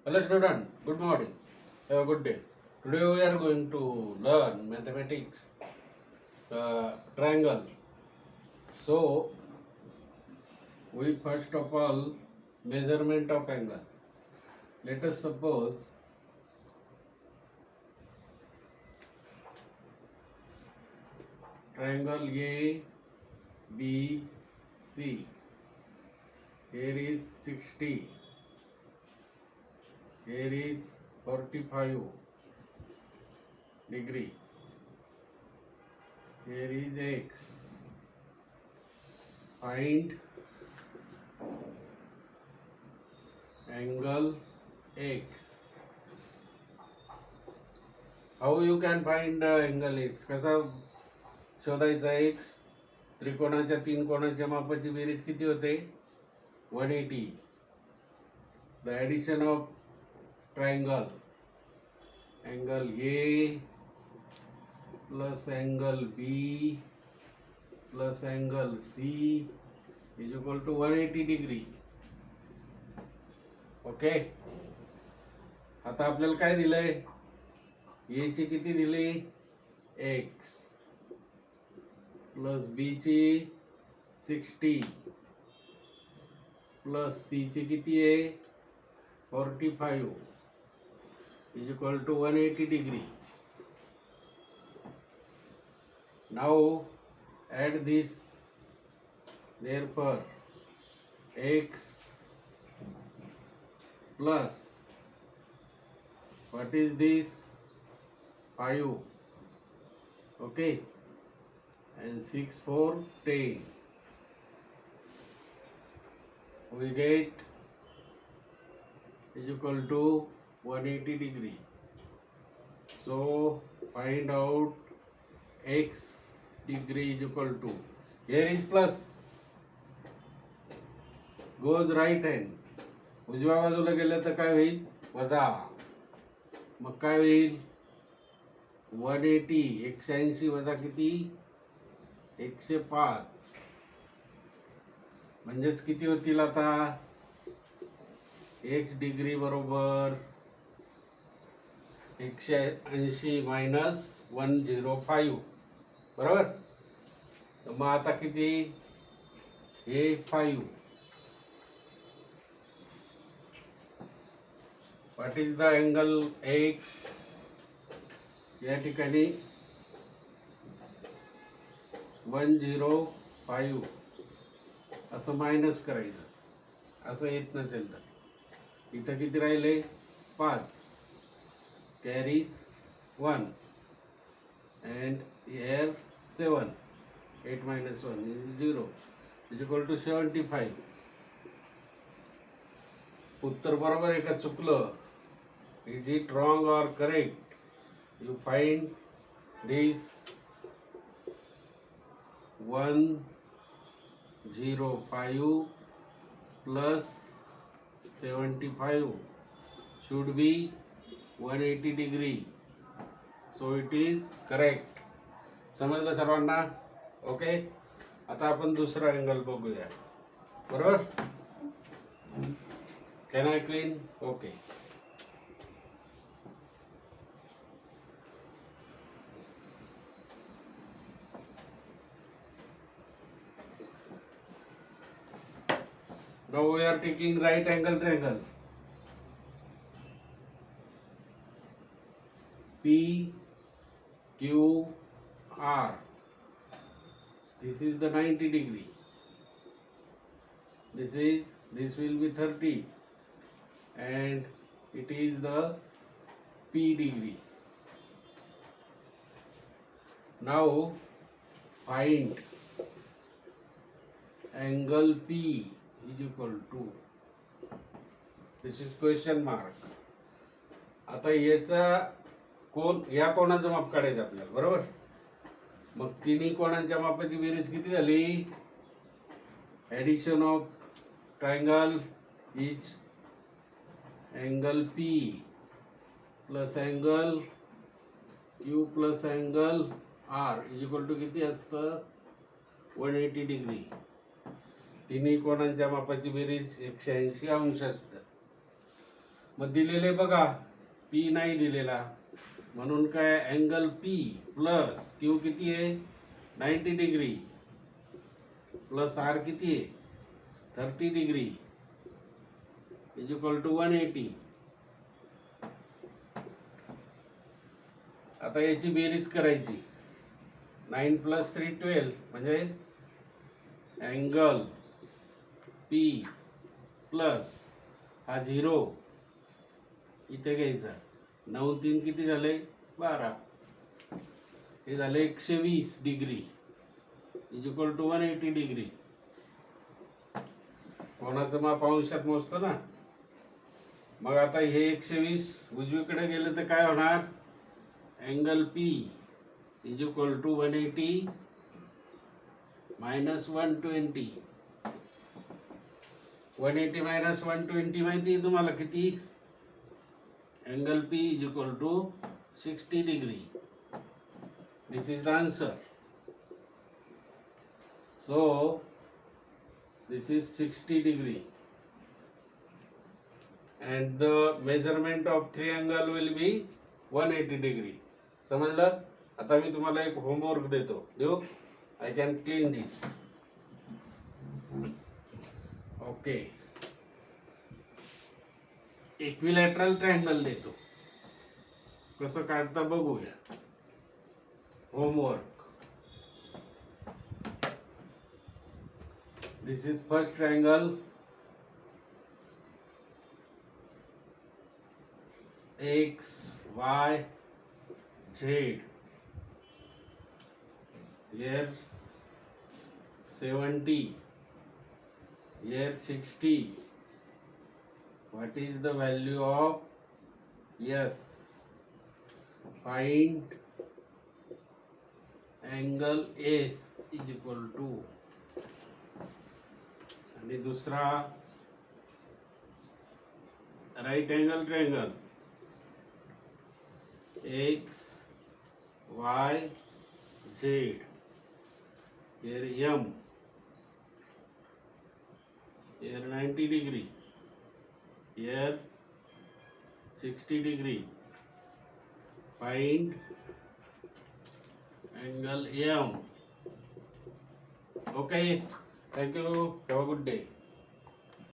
Hello student, good morning. Have a good day. Today we are going to learn mathematics triangle. So we first of all measurement of angle. Let us suppose triangle A B C. Here is 60. Here is 45 degree. Here is X. Find angle X. How you can find angle X? कसा शोधायचा X? त्रिकोणाच्या तीन कोणाच्या मापाची बेरीज किती होते? 180. The addition of triangle angle A plus angle B plus angle C is equal to 180 degree. Okay. आता आपल्याला काय दिलंय? A ची किती दिली? X प्लस B ची 60 प्लस C ची किती आहे? 45 is equal to 180 degree. Now add this. Therefore X plus what is this? 5. Okay, and 6 4 10. We get is equal to 180 degree. So find out X degree is equal to, here is plus, goes right hand. उजव्या बाजूला गेलं तर काय होईल? वजा. मग काय होईल? 180 180 वजा किती? 105. म्हणजेच किती होतील आता? X डिग्री बरोबर 180 मायनस 105. बरोबर. तर मग आता किती? हे 5. What is the angle X? या ठिकाणी 105 असं मायनस करायचं. असं येत नसेल तर इथं किती राहिले? 5. Carries 1 and here 7. 8 minus 1 is 0 is equal to 75. उत्तर बरोबर आहे का चुकलं? Is it wrong or correct? You find this 105 plus 75 should be 180 degree. So it is correct. समजलं सर्वांना? ओके. आता आपण दुसरा अँगल बघूया. बरोबर. Can I clean? Okay. Now we are taking right angle triangle. P Q R. This is the 90 degree. This will be 30, and it is the P degree. Now find angle P is equal to, this is question mark. आता याचा कोण, या कोणाचं माप काढायचं आपल्याला. बरोबर. मग तिन्ही कोणांच्या मापाची बेरीज किती झाली? Addition of triangle is angle P plus angle Q plus angle R is equal to किती असतं? 180 डिग्री. तिन्ही कोणांच्या मापाची बेरीज 180 अंश असतं. मग दिलेले बघा, पी नाही दिलेला, म्हणून काय अँगल पी प्लस क्यू किती आहे 90 डिग्री प्लस आर किती आहे 30 डिग्री इज इक्वल टू 180. आता याची बेरीज करायची. 9 + 3 12 म्हणजे अँगल पी प्लस हा 0 इथे घ्यायचा. 9 3 किती झाले 12. हे झाले 120 degree is equal to 180 degree. कोणाचं माप अंशात मोजतो ना. मग आता हे 120 उजवीकडे गेले तर काय होणार, angle P is equal to 180 minus 120. 180 minus 120 माहिती आहे तुम्हाला किती, angle P is equal to 60 degree. This is the answer. So this is 60 degree and the measurement of triangle will be 180 degree. समजलं. आता मी तुम्हाला एक होमवर्क देऊ. I can clean this. Okay. Equilateral triangle देतो, कसं काढता बघूया. Homework. This is first triangle. X, Y, Z. Here 70. Here 60. What is the value of S? Find angle S is equal to. आणि दूसरा right angle triangle. X, Y, Z. Here M. Here 90 degree. Here 60 degree. Find angle M. Okay. Thank you. Have a good day.